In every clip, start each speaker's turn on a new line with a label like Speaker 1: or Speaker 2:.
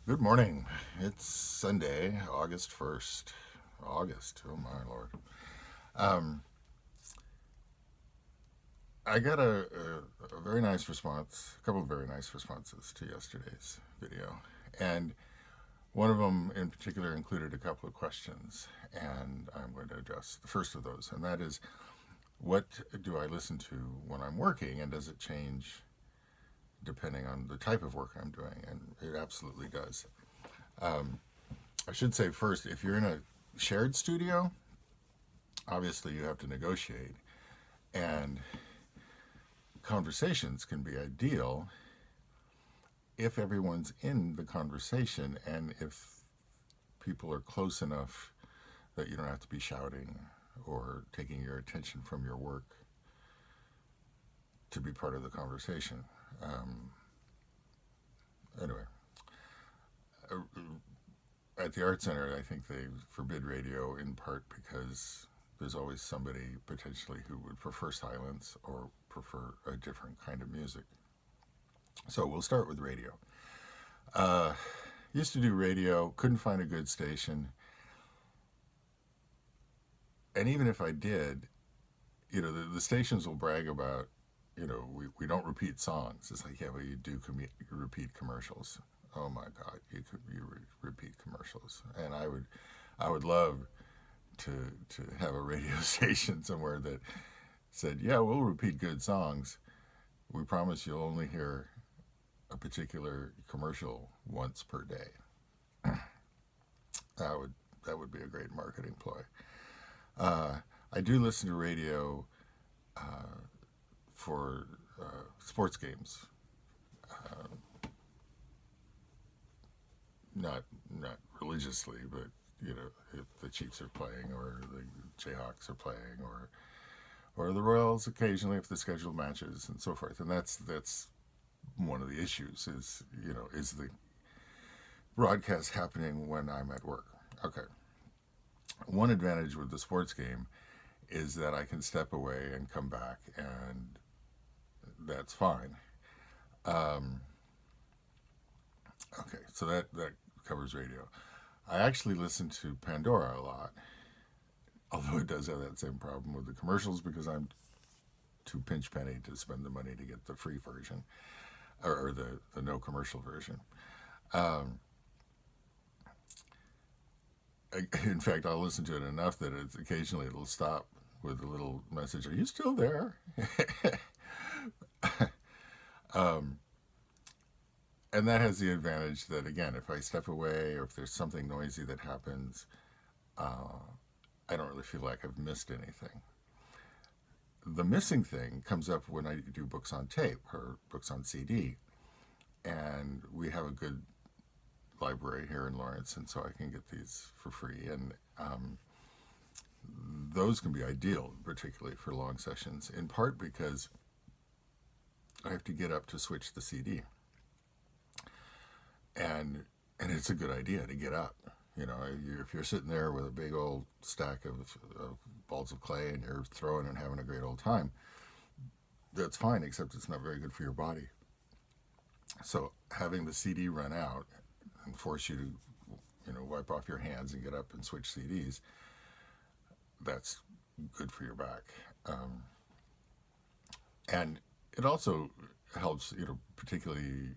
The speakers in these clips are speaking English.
Speaker 1: Good morning. It's Sunday, August 1st. August, oh my lord. Um, I got a very nice response, a couple of very nice responses to yesterday's video. And one of them in particular included a couple of questions, and I'm going to address the first of those. And that is, what do I listen to when I'm working, and does it change depending on the type of work I'm doing? And it absolutely does. Um, I should say first, if you're in a shared studio, obviously you have to negotiate, and conversations can be ideal if everyone's in the conversation and if people are close enough that you don't have to be shouting or taking your attention from your work to be part of the conversation. Um, anyway, at the Art Center, I think they forbid radio in part because there's always somebody potentially who would prefer silence or prefer a different kind of music. So we'll start with radio. Uh, Used to do radio, couldn't find a good station, and even if I did, the stations will brag about, we don't repeat songs. It's like, yeah, well, you do repeat commercials. Oh my God, repeat commercials, and I would love to have a radio station somewhere that said, yeah, we'll repeat good songs. We promise you'll only hear a particular commercial once per day. That would that would be a great marketing ploy. Uh, I do listen to radio for sports games, uh, not religiously, but if the Chiefs are playing or the Jayhawks are playing or the Royals occasionally if the scheduled matches and so forth. And that's one of the issues is the broadcast happening when I'm at work. Okay. One advantage with the sports game is that I can step away and come back, and that's fine. Um, okay, so that covers radio. I actually listen to Pandora a lot, although it does have that same problem with the commercials because I'm too pinch penny to spend the money to get the free version or the no commercial version. Um, in fact, I'll listen to it enough that occasionally it'll stop with a little message, "Are you still there?" um, and that has the advantage that, again, if I step away or if there's something noisy that happens, uh, I don't really feel like I've missed anything. The missing thing comes up when I do books on tape or books on CD, and we have a good library here in Lawrence, and so I can get these for free. And those can be ideal, particularly for long sessions, in part because I have to get up to switch the CD, and it's a good idea to get up. If you're sitting there with a big old stack of balls of clay and you're throwing and having a great old time, that's fine, except it's not very good for your body. So having the CD run out and force you to, wipe off your hands and get up and switch CDs, that's good for your back. Um, and it also helps, particularly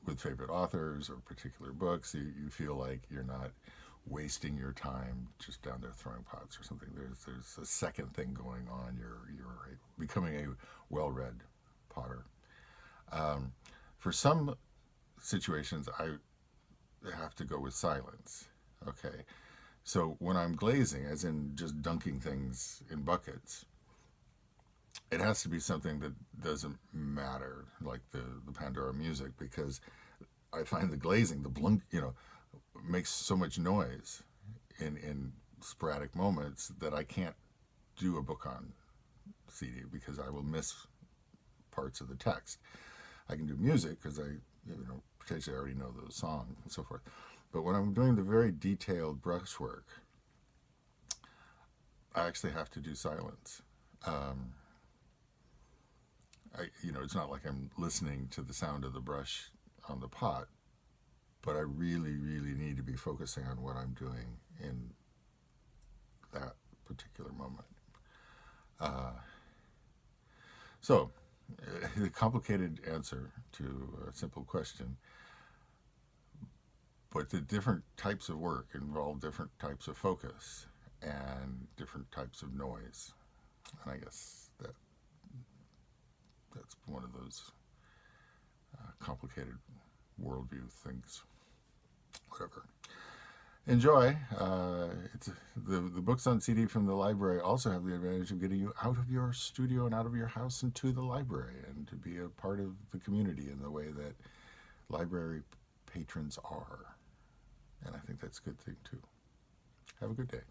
Speaker 1: with favorite authors or particular books, you feel like you're not wasting your time just down there throwing pots or something. There's a second thing going on. You're becoming a well-read potter. Um, for some situations, I have to go with silence. Okay, so when I'm glazing, as in just dunking things in buckets, it has to be something that doesn't matter, like the Pandora music, because I find the glazing, the blunk, makes so much noise in sporadic moments that I can't do a book on CD because I will miss parts of the text. I can do music because I potentially already know the song and so forth. But when I'm doing the very detailed brushwork, I actually have to do silence. Um, it's not like I'm listening to the sound of the brush on the pot, but I really, really need to be focusing on what I'm doing in that particular moment. So, the complicated answer to a simple question, but the different types of work involve different types of focus and different types of noise. And I guess that's one of those complicated worldview things. Whatever. Enjoy. The books on CD from the library also have the advantage of getting you out of your studio and out of your house and to the library, and to be a part of the community in the way that library patrons are. And I think that's a good thing too. Have a good day.